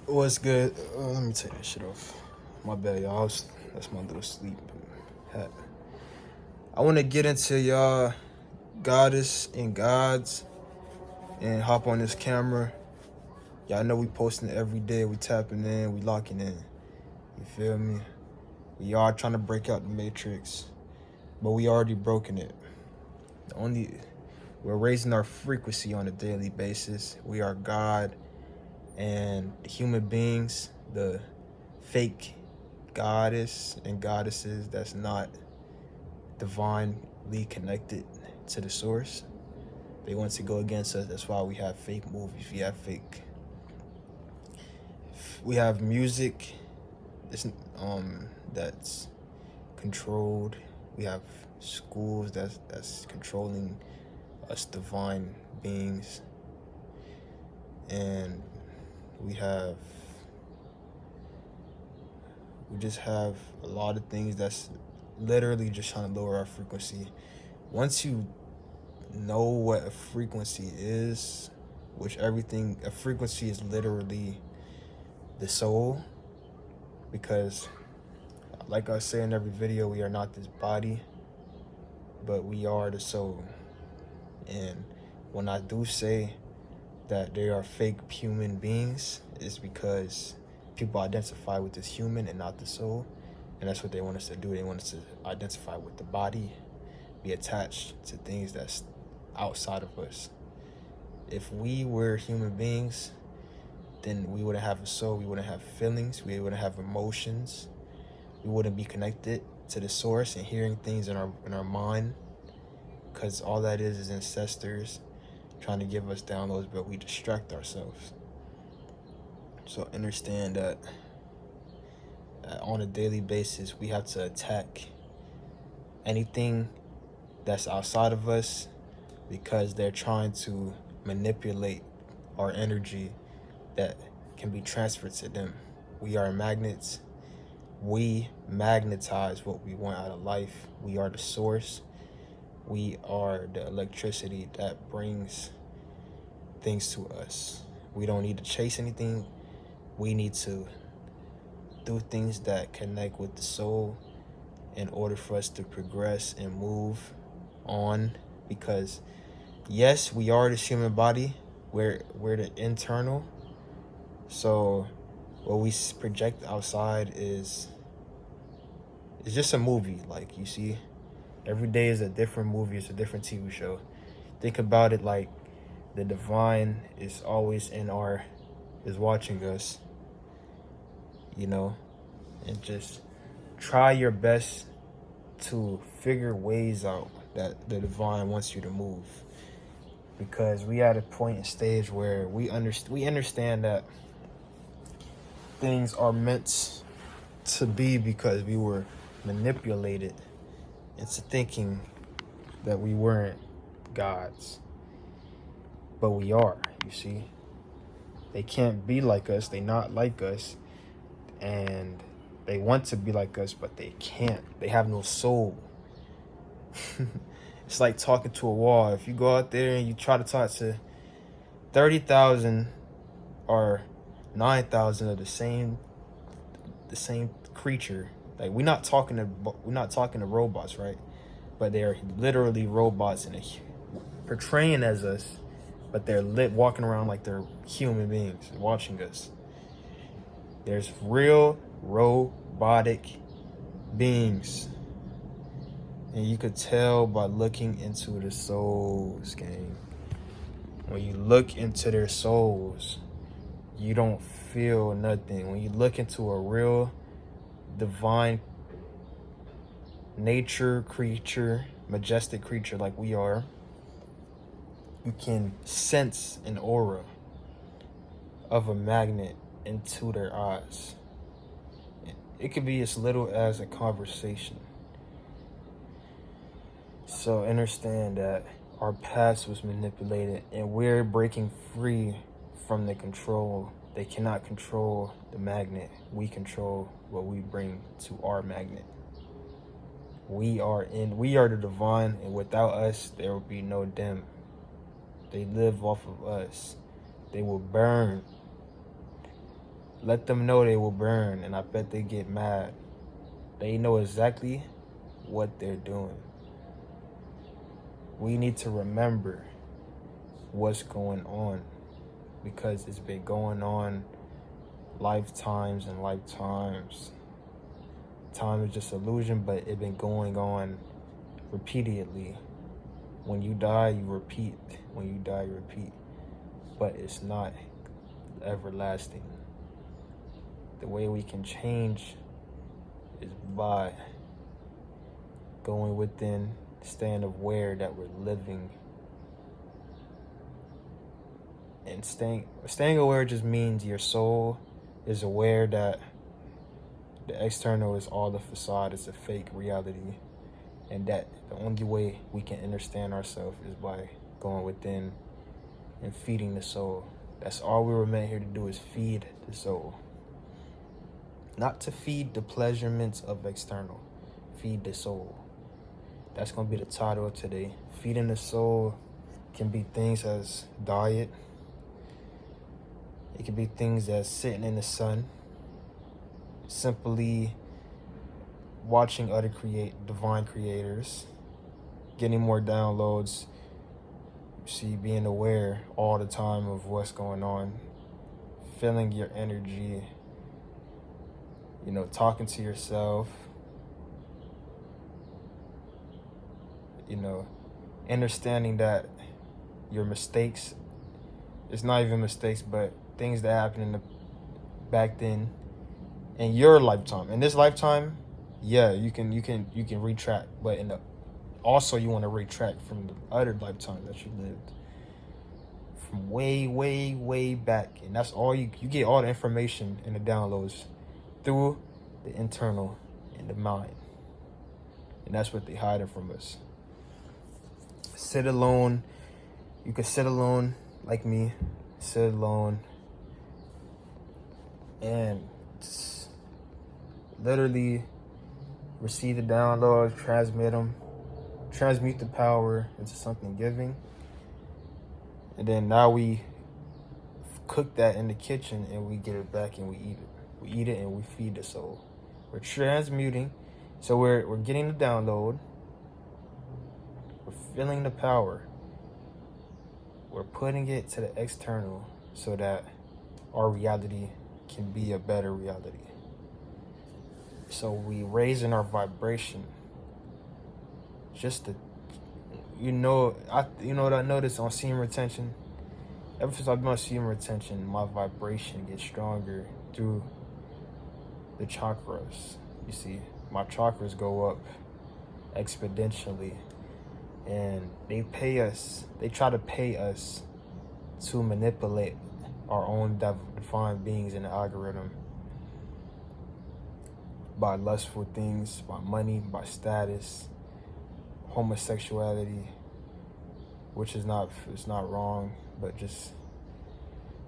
What's good? Let me take this shit off. My bad, y'all. That's my little sleep hat. I want to get into y'all goddess and gods and hop on this camera. Y'all know we posting it every day. We tapping in. We locking in. You feel me? We are trying to break out the matrix, but we already broken it. We're raising our frequency on a daily basis. We are God and human beings, the fake goddess and goddesses that's not divinely connected to the source. They want to go against us. That's why we have fake movies. We have music that's controlled. We have schools that's controlling us divine beings. And we just have a lot of things that's literally just trying to lower our frequency. Once you know what a frequency is, a frequency is literally the soul, because like I say in every video, we are not this body, but we are the soul. And when I do say that they are fake human beings, it's because people identify with this human and not the soul. And that's what they want us to do. They want us to identify with the body, be attached to things that's outside of us. If we were human beings, then we wouldn't have a soul, we wouldn't have feelings, we wouldn't have emotions, we wouldn't be connected to the source and hearing things in our mind, because all that is ancestors trying to give us downloads, but we distract ourselves. So understand that on a daily basis, we have to attack anything that's outside of us, because they're trying to manipulate our energy that can be transferred to them. We are magnets. We magnetize what we want out of life. We are the source. We are the electricity that brings things to us. We don't need to chase anything. We need to do things that connect with the soul in order for us to progress and move on. Because yes, we are this human body. We're the internal. So what we project outside is just a movie. Like, you see, every day is a different movie. It's a different TV show. Think about it like the divine is always is watching us, and just try your best to figure ways out that the divine wants you to move. Because we at a point and stage where we understand that things are meant to be, because we were manipulated into thinking that we weren't gods. But we are, you see. They can't be like us. They not like us. And they want to be like us, but they can't. They have no soul. It's like talking to a wall. If you go out there and you try to talk to 30,000 or 9,000 of the same creature, like we're not talking to robots, right? But they're literally robots and portraying as us, but they're walking around like they're human beings watching us. There's real robotic beings, and you could tell by looking into the souls, gang. When you look into their souls, you don't feel nothing. When you look into a real divine nature creature, majestic creature like we are, you can sense an aura of a magnet into their eyes. It could be as little as a conversation. So understand that our past was manipulated, and we're breaking free from the control. They cannot control the magnet. We control what we bring to our magnet. We are the divine, and without us, there will be no them. They live off of us. They will burn Let them know they will burn, and I bet they get mad. They know exactly what they're doing. We need to remember what's going on, because it's been going on lifetimes and lifetimes. Time is just illusion, but it's been going on repeatedly. When you die, you repeat. When you die, you repeat. But it's not everlasting. The way we can change is by going within, staying aware that we're living. And staying aware just means your soul is aware that the external is all the facade, it's a fake reality, and that the only way we can understand ourselves is by going within and feeding the soul. That's all we were meant here to do, is feed the soul. Not to feed the pleasurements of external. Feed the soul. That's going to be the title of today. Feeding the soul can be things as diet. It can be things as sitting in the sun. Simply watching other divine creators. Getting more downloads. See, being aware all the time of what's going on. Feeling your energy. Talking to yourself. Understanding that your mistakes, it's not even mistakes, but things that happened back then in your lifetime. In this lifetime, yeah, you can retract, but also you want to retract from the other lifetime that you lived from way, way, way back. And that's all you get, all the information in the downloads through the internal and the mind. And that's what they hiding from us. Sit alone. You can sit alone like me. Sit alone and just literally receive the downloads, transmit them, transmute the power into something giving. And then now we cook that in the kitchen and we get it back and we eat it. We eat it and we feed the soul. We're transmuting. So we're getting the download. We're feeling the power. We're putting it to the external so that our reality can be a better reality. So we raising our vibration. Just to, what I noticed on semen retention. Ever since I've been on semen retention, my vibration gets stronger through the chakras. You see, my chakras go up exponentially, and they try to pay us to manipulate our own divine beings in the algorithm by lustful things, by money, by status, homosexuality, which is it's not wrong, but just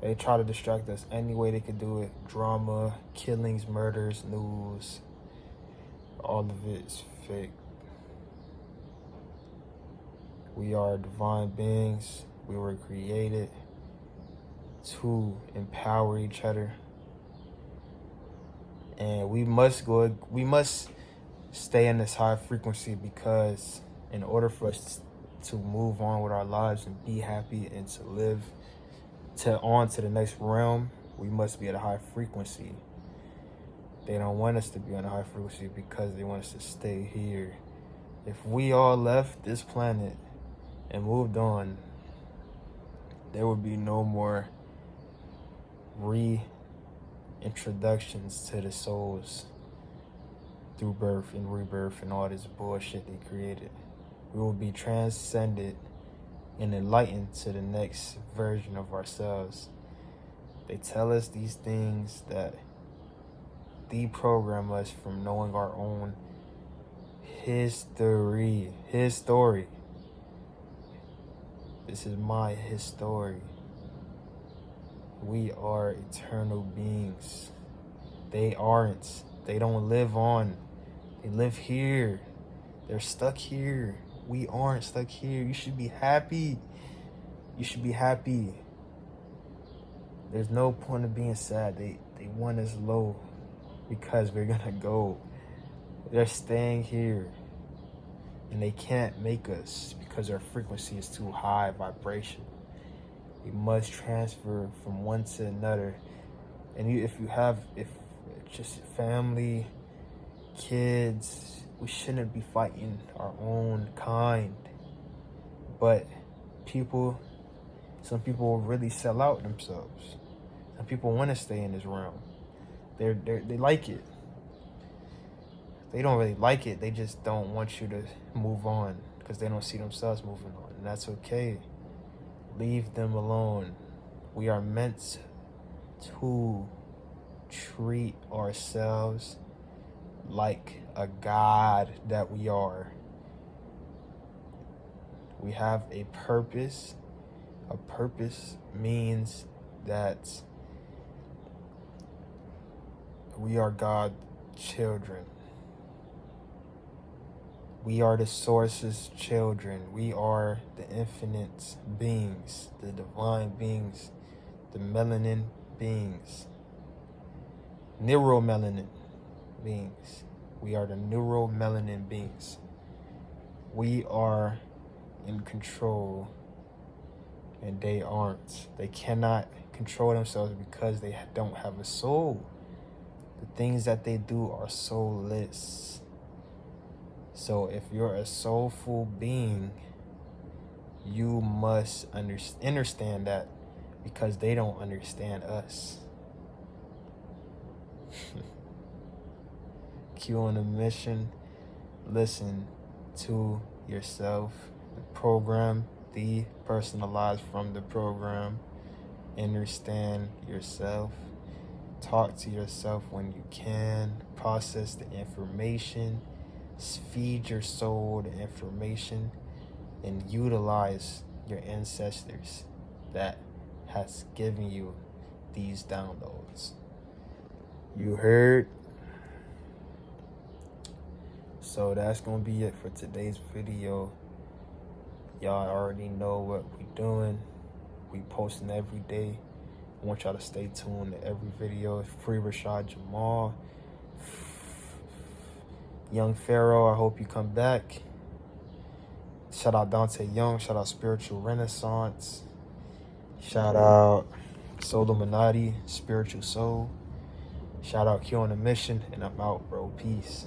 they try to distract us any way they could do it. Drama, killings, murders, news, all of it's fake. We are divine beings. We were created to empower each other. And we must stay in this high frequency, because in order for us to move on with our lives and be happy and to live on to the next realm, we must be at a high frequency. They don't want us to be on a high frequency because they want us to stay here. If we all left this planet and moved on, there would be no more reintroductions to the souls through birth and rebirth and all this bullshit they created. We will be transcended and enlightened to the next version of ourselves. They tell us these things that deprogram us from knowing our own history. His story. This is my history. We are eternal beings. They aren't. They don't live on. They live here. They're stuck here. We aren't stuck here. You should be happy. You should be happy. There's no point of being sad. They want us low because we're gonna go. They're staying here and they can't make us because our frequency is too high vibration. We must transfer from one to another. And if just family, kids, we shouldn't be fighting our own kind. But some people will really sell out themselves. Some people want to stay in this realm. They like it. They don't really like it. They just don't want you to move on because they don't see themselves moving on. And that's okay. Leave them alone. We are meant to treat ourselves like a god that we are. We have a purpose. A purpose means that we are God's children. We are the source's children. We are the infinite beings, the divine beings, the melanin beings, neuromelanin beings. We are the neuromelanin beings. We are in control and they aren't. They cannot control themselves because they don't have a soul. The things that they do are soulless. So if you're a soulful being, you must understand that because they don't understand us. Q on a mission. Listen to yourself. The program, depersonalize from the program. Understand yourself. Talk to yourself when you can. Process the information. Feed your soul the information and utilize your ancestors that has given you these downloads. You heard? So that's gonna be it for today's video. Y'all already know what we doing. We posting every day. I want y'all to stay tuned to every video. It's Free Rashad Jamal. Young Pharaoh, I hope you come back. Shout out Dante Young. Shout out Spiritual Renaissance. Shout out Soul Illuminati, Spiritual Soul. Shout out Q on a Mission. And I'm out, bro. Peace.